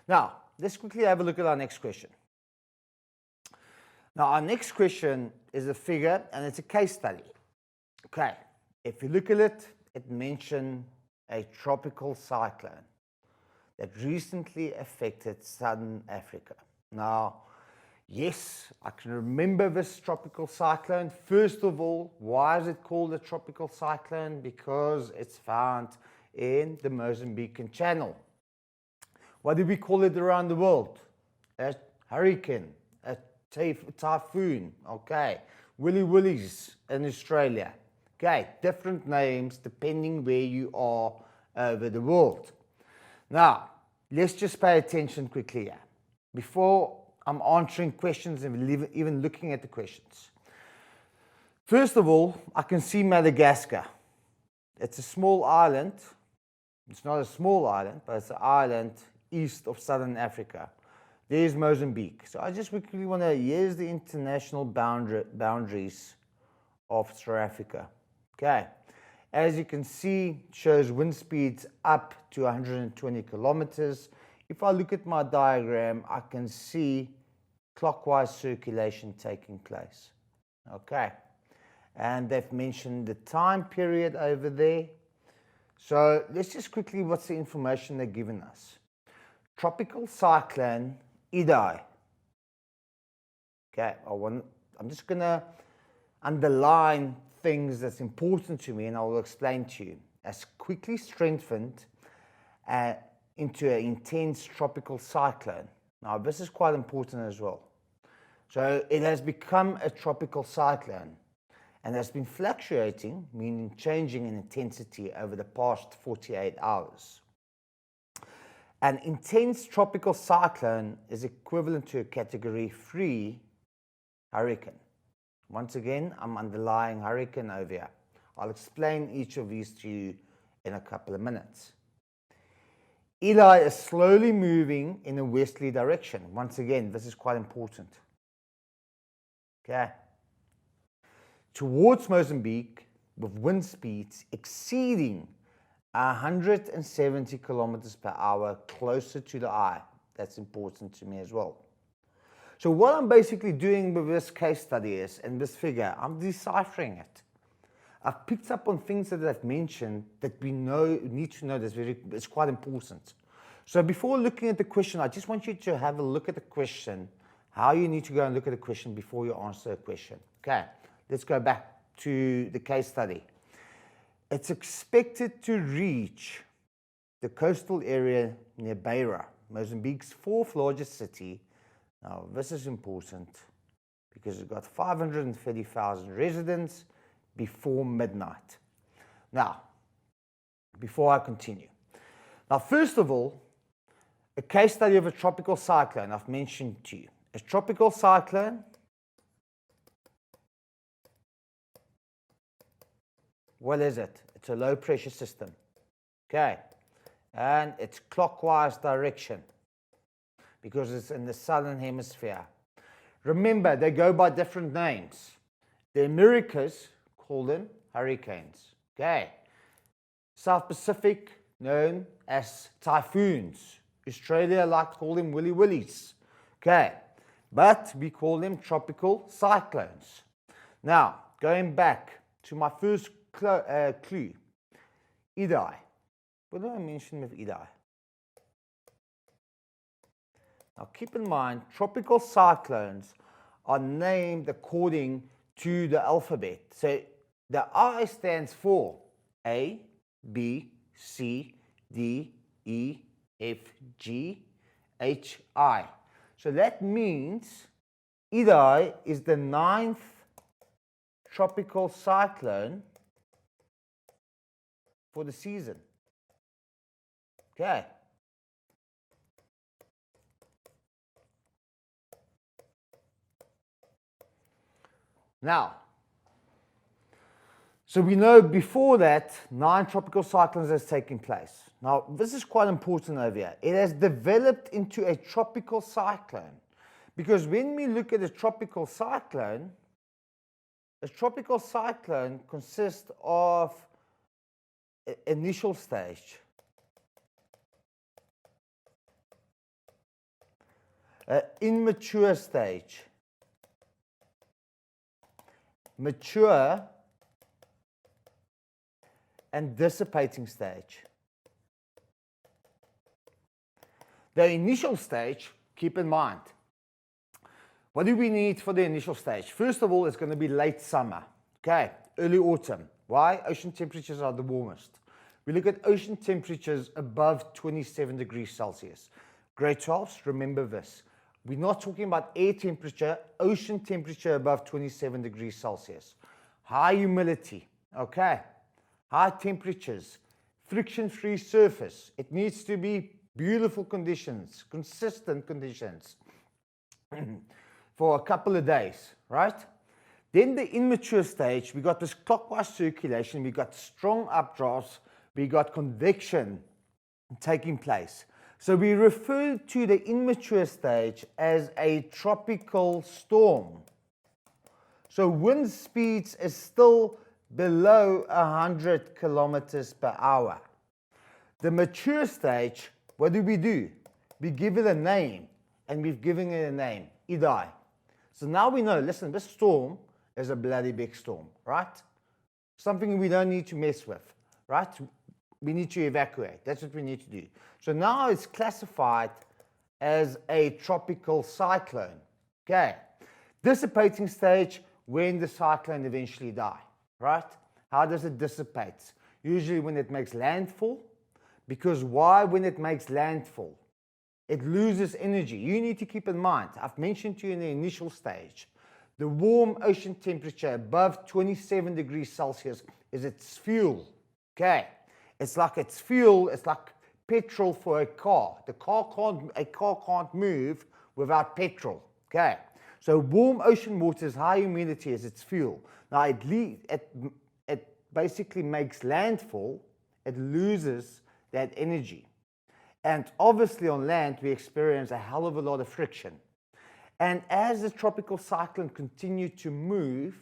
Now, let's quickly have a look at our next question. Now, our next question is a figure, and it's a case study. Okay, if you look at it, it mentions a tropical cyclone that recently affected southern Africa. Now, yes, I can remember this tropical cyclone. First of all, why is it called a tropical cyclone? Because it's found in the Mozambican Channel. What do we call it around the world? A hurricane, a typhoon, okay. Willy Willies in Australia. Okay, different names depending where you are over the world. Now, let's just pay attention quickly here. Before I'm answering questions and even looking at the questions. First of all, I can see Madagascar. It's a small island. It's not a small island, but it's an island east of southern Africa. There's Mozambique. So I just quickly want to, here's the international boundaries of South Africa. Okay. As you can see, it shows wind speeds up to 120 kilometers. If I look at my diagram, I can see clockwise circulation taking place. Okay. And they've mentioned the time period over there. So let's just quickly, what's the information they're giving us? Tropical cyclone Idai. Okay, I'm just going to underline things that's important to me, and I will explain to you. Has quickly strengthened into an intense tropical cyclone. Now, this is quite important as well. So it has become a tropical cyclone and has been fluctuating, meaning changing in intensity over the past 48 hours. An intense tropical cyclone is equivalent to a Category 3 hurricane. Once again, I'm underlying hurricane over here. I'll explain each of these to you in a couple of minutes. Eli is slowly moving in a westerly direction. Once again, this is quite important. Okay. Towards Mozambique with wind speeds exceeding 170 kilometers per hour closer to the eye. That's important to me as well. So what I'm basically doing with this case study is, and this figure, I'm deciphering it. I've picked up on things that I've mentioned that we need to know it's quite important. So before looking at the question, I just want you to have a look at the question, how you need to go and look at the question before you answer a question. Okay, let's go back to the case study. It's expected to reach the coastal area near Beira, Mozambique's fourth largest city. Now, this is important because it's got 530,000 residents before midnight. Now, before I continue. Now, first of all, a case study of a tropical cyclone I've mentioned to you. A tropical cyclone, what is it? It's a low pressure system. Okay. And it's clockwise direction because it's in the southern hemisphere. Remember, they go by different names. The Americas call them hurricanes. Okay. South Pacific known as typhoons. Australia like to call them willy willies. Okay. But we call them tropical cyclones. Now, going back to my first clue, Idai. What did I mention with Idai? Now keep in mind, tropical cyclones are named according to the alphabet. So the I stands for A, B, C, D, E, F, G, H, I. So that means Idai is the 9th tropical cyclone for the season. Okay. Now, so we know before that 9 tropical cyclones has taken place. Now, this is quite important over here. It has developed into a tropical cyclone because when we look at a tropical cyclone consists of initial stage, Immature stage. Mature and dissipating stage. The initial stage, keep in mind, what do we need for the initial stage? First of all, it's going to be late summer, okay, early autumn. Why? Ocean temperatures are the warmest. We look at ocean temperatures above 27 degrees Celsius. Grade 12s, remember this. We're not talking about air temperature, ocean temperature above 27 degrees Celsius. High humidity, okay, high temperatures, friction-free surface. It needs to be beautiful conditions, consistent conditions for a couple of days, right? Then the immature stage, we got this clockwise circulation, we got strong updrafts, we got convection taking place. So we refer to the immature stage as a tropical storm. So wind speeds is still below 100 kilometers per hour. The mature stage, what do? We give it a name, and we've given it a name, Idai. So now we know, listen, this storm is a bloody big storm, right? Something we don't need to mess with, right? We need to evacuate. That's what we need to do. So now it's classified as a tropical cyclone, okay? Dissipating stage, when the cyclone eventually die, right? How does it dissipate? Usually when it makes landfall. Because why? When it makes landfall, it loses energy. You need to keep in mind, I've mentioned to you in the initial stage, the warm ocean temperature above 27 degrees Celsius is its fuel, okay? It's like its fuel, it's like petrol for a car. A car can't move without petrol, okay? So warm ocean water is high humidity as its fuel. Now it basically makes landfall, it loses that energy. And obviously on land, we experience a hell of a lot of friction. And as the tropical cyclone continues to move,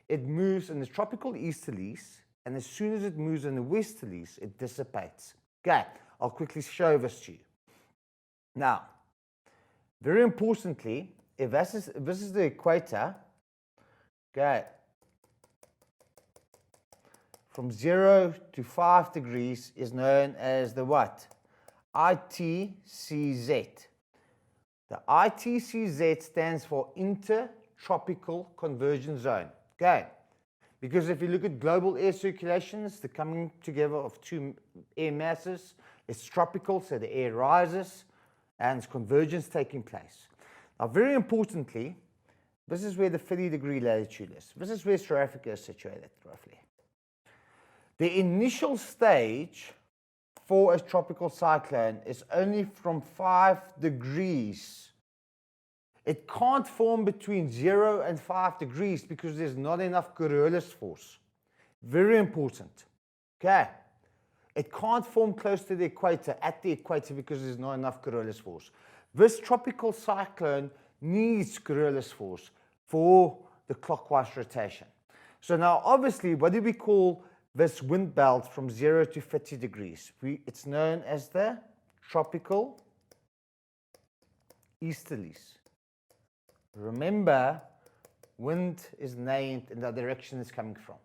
it moves in the tropical easterlies, and as soon as it moves in the westerlies, it dissipates. Okay, I'll quickly show this to you. Now, very importantly, if this is the equator, okay, from 0 to 5 degrees is known as the what? ITCZ. The ITCZ stands for Intertropical Convergence Zone. Okay, because if you look at global air circulations, the coming together of two air masses, it's tropical, so the air rises and it's convergence taking place. Now, very importantly, this is where the 30-degree latitude is. This is where South Africa is situated, roughly. The initial stage for a tropical cyclone is only from 5 degrees. It can't form between 0 and 5 degrees because there's not enough Coriolis force. Very important. Okay. It can't form close to the equator, at the equator, because there's not enough Coriolis force. This tropical cyclone needs Coriolis force for the clockwise rotation. So now, obviously, what do we call this wind belt from 0 to 30 degrees? It's known as the tropical easterlies. Remember, wind is named in the direction it's coming from.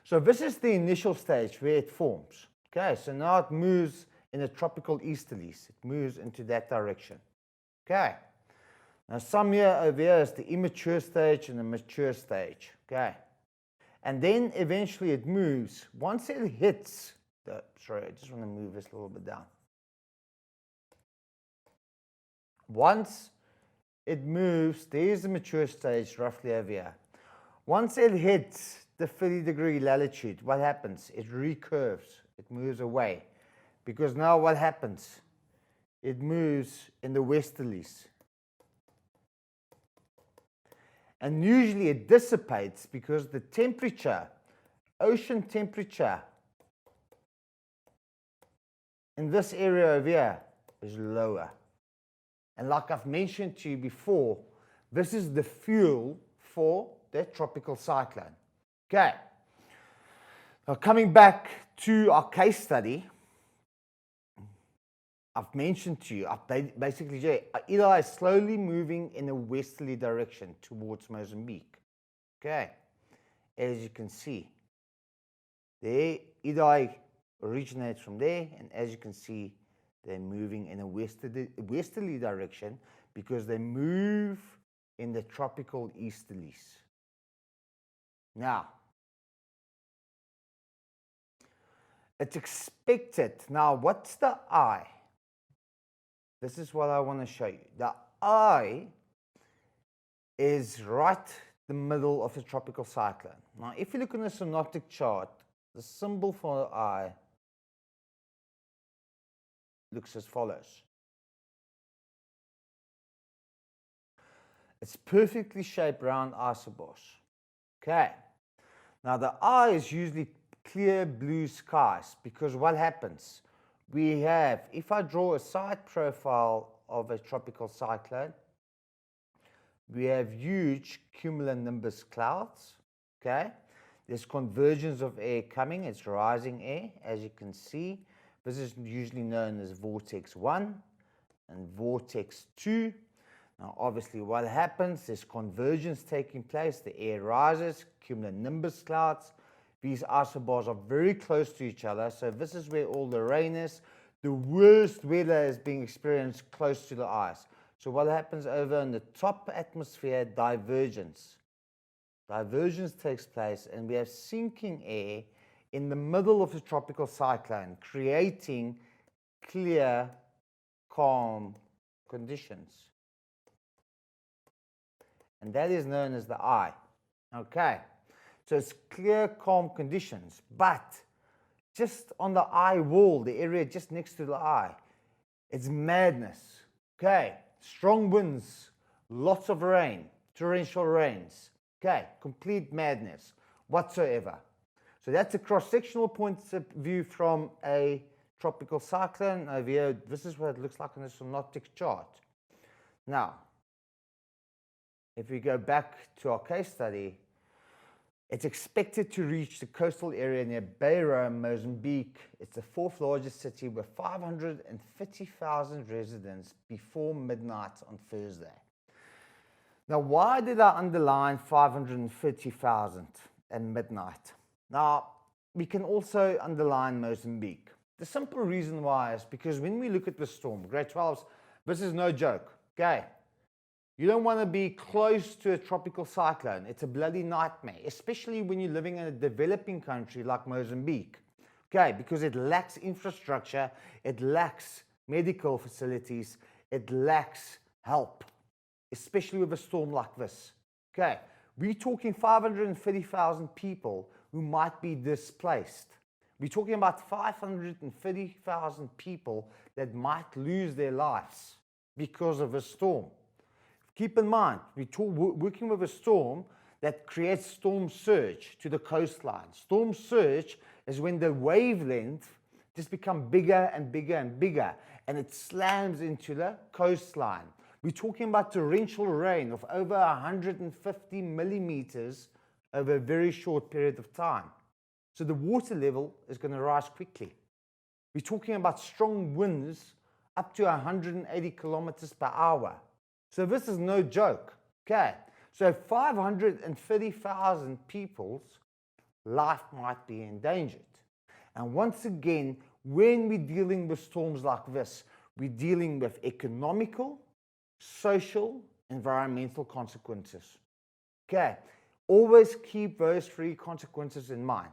So this is the initial stage where it forms. Okay, so now it moves in the tropical easterlies. It moves into that direction. Okay. Now some here over here is the immature stage and the mature stage. Okay. And then eventually it moves. Once it hits the, sorry, I just want to move this a little bit down. Once it moves, there's the mature stage roughly over here. Once it hits the 30-degree latitude, what happens? It recurves, it moves away. Because now what happens? It moves in the westerlies. And usually it dissipates because the temperature, ocean temperature, in this area over here is lower. And like I've mentioned to you before, this is the fuel for the tropical cyclone. Okay. Now coming back to our case study, I've mentioned to you, basically, Idai is slowly moving in a westerly direction towards Mozambique. Okay, as you can see, there, Idai originates from there, and as you can see, they're moving in a westerly direction because they move in the tropical easterlies. Now, it's expected. Now, what's the eye? This is what I want to show you. The eye is right the middle of the tropical cyclone. Now, if you look on the synoptic chart, the symbol for the eye looks as follows. It's perfectly shaped round isobars. Okay. Now, the eye is usually clear blue skies because what happens? We have, if I draw a side profile of a tropical cyclone, we have huge cumulonimbus clouds, okay? There's convergence of air coming, it's rising air, as you can see. This is usually known as vortex 1 and vortex 2. Now, obviously, what happens, there's convergence taking place, the air rises, cumulonimbus clouds. These isobars are very close to each other, so this is where all the rain is. The worst weather is being experienced close to the ice. So what happens over in the top atmosphere? Divergence. Divergence takes place, and we have sinking air in the middle of the tropical cyclone, creating clear, calm conditions. And that is known as the eye. Okay. So it's clear, calm conditions, but just on the eye wall, the area just next to the eye, it's madness. Okay, strong winds, lots of rain, torrential rains. Okay, complete madness whatsoever. So that's a cross-sectional point of view from a tropical cyclone. Over here, this is what it looks like on the synoptic chart. Now, if we go back to our case study, it's expected to reach the coastal area near Beira, Mozambique. It's the fourth largest city with 550,000 residents before midnight on Thursday. Now, why did I underline 530,000 at midnight? Now, we can also underline Mozambique. The simple reason why is because when we look at the storm, grade 12s, this is no joke, okay? You don't want to be close to a tropical cyclone. It's a bloody nightmare, especially when you're living in a developing country like Mozambique, okay? Because it lacks infrastructure, it lacks medical facilities, it lacks help, especially with a storm like this, okay? We're talking 530,000 people who might be displaced. We're talking about 530,000 people that might lose their lives because of a storm. Keep in mind, we're working with a storm that creates storm surge to the coastline. Storm surge is when the wavelength just becomes bigger and bigger and bigger, and it slams into the coastline. We're talking about torrential rain of over 150 millimeters over a very short period of time. So the water level is going to rise quickly. We're talking about strong winds up to 180 kilometers per hour. So this is no joke, okay? So 530,000 people's life might be endangered. And once again, when we're dealing with storms like this, we're dealing with economical, social, environmental consequences. Okay, always keep those three consequences in mind.